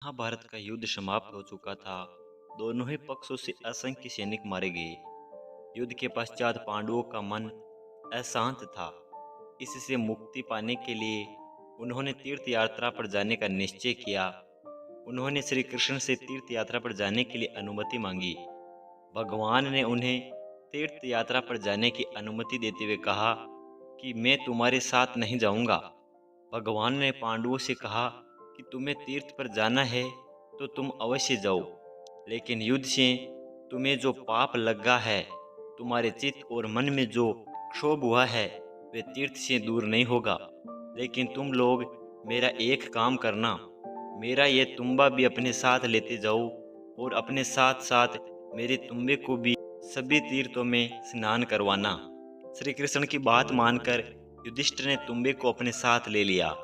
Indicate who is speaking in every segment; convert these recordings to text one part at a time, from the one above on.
Speaker 1: महाभारत का युद्ध समाप्त हो चुका था। दोनों ही पक्षों से असंख्य सैनिक मारे गए। युद्ध के पश्चात पांडवों का मन अशांत था। इससे मुक्ति पाने के लिए उन्होंने तीर्थ यात्रा पर जाने का निश्चय किया। उन्होंने श्री कृष्ण से तीर्थ यात्रा पर जाने के लिए अनुमति मांगी। भगवान ने उन्हें तीर्थ यात्रा पर जाने की अनुमति देते हुए कहा कि मैं तुम्हारे साथ नहीं जाऊंगा। भगवान ने पांडवों से कहा कि तुम्हें तीर्थ पर जाना है तो तुम अवश्य जाओ, लेकिन युद्ध से तुम्हें जो पाप लगा है, तुम्हारे चित्त और मन में जो क्षोभ हुआ है, वे तीर्थ से दूर नहीं होगा। लेकिन तुम लोग मेरा एक काम करना, मेरा ये तुम्बा भी अपने साथ लेते जाओ और अपने साथ साथ मेरे तुम्बे को भी सभी तीर्थों में स्नान करवाना। श्री कृष्ण की बात मानकर युधिष्ठिर ने तुम्बे को अपने साथ ले लिया।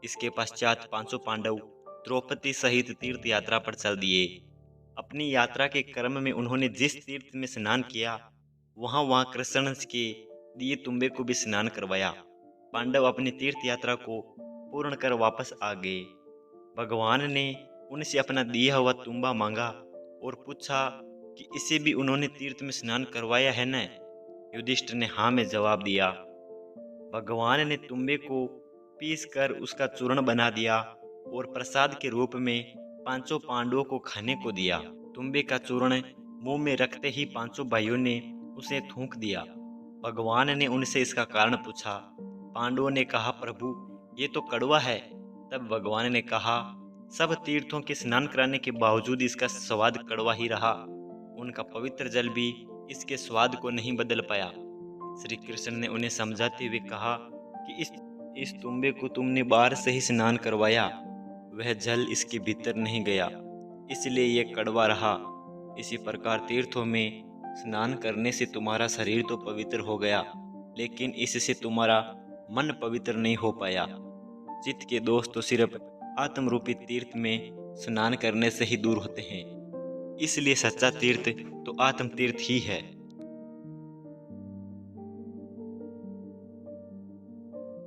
Speaker 1: इसके पश्चात 500 पांडव द्रौपदी सहित तीर्थ यात्रा पर चल दिए। अपनी यात्रा के क्रम में उन्होंने जिस तीर्थ में स्नान किया, वहां कृष्ण के दिए तुम्बे को भी स्नान करवाया। पांडव अपनी तीर्थ यात्रा को पूर्ण कर वापस आ गए। भगवान ने उनसे अपना दिया हुआ तुम्बा मांगा और पूछा कि इसे भी उन्होंने तीर्थ में स्नान करवाया है न? युधिष्ठिर ने हाँ में जवाब दिया। भगवान ने तुम्बे को पीस कर उसका चूर्ण बना दिया और प्रसाद के रूप में 500 पांडवों को खाने को दिया। तुम्बे का चूर्ण मुंह में रखते ही 500 भाइयों ने उसे थूक दिया। भगवान ने उनसे इसका कारण पूछा। पांडवों ने कहा, प्रभु ये तो कड़वा है। तब भगवान ने कहा, सब तीर्थों के स्नान कराने के बावजूद इसका स्वाद कड़वा ही रहा। उनका पवित्र जल भी इसके स्वाद को नहीं बदल पाया। श्री कृष्ण ने उन्हें समझाते हुए कहा कि इस तुम्बे को तुमने बाहर से ही स्नान करवाया, वह जल इसके भीतर नहीं गया, इसलिए यह कड़वा रहा। इसी प्रकार तीर्थों में स्नान करने से तुम्हारा शरीर तो पवित्र हो गया, लेकिन इससे तुम्हारा मन पवित्र नहीं हो पाया। चित्त के दोष तो सिर्फ आत्मरूपी तीर्थ में स्नान करने से ही दूर होते हैं। इसलिए सच्चा तीर्थ तो आत्म तीर्थ ही है।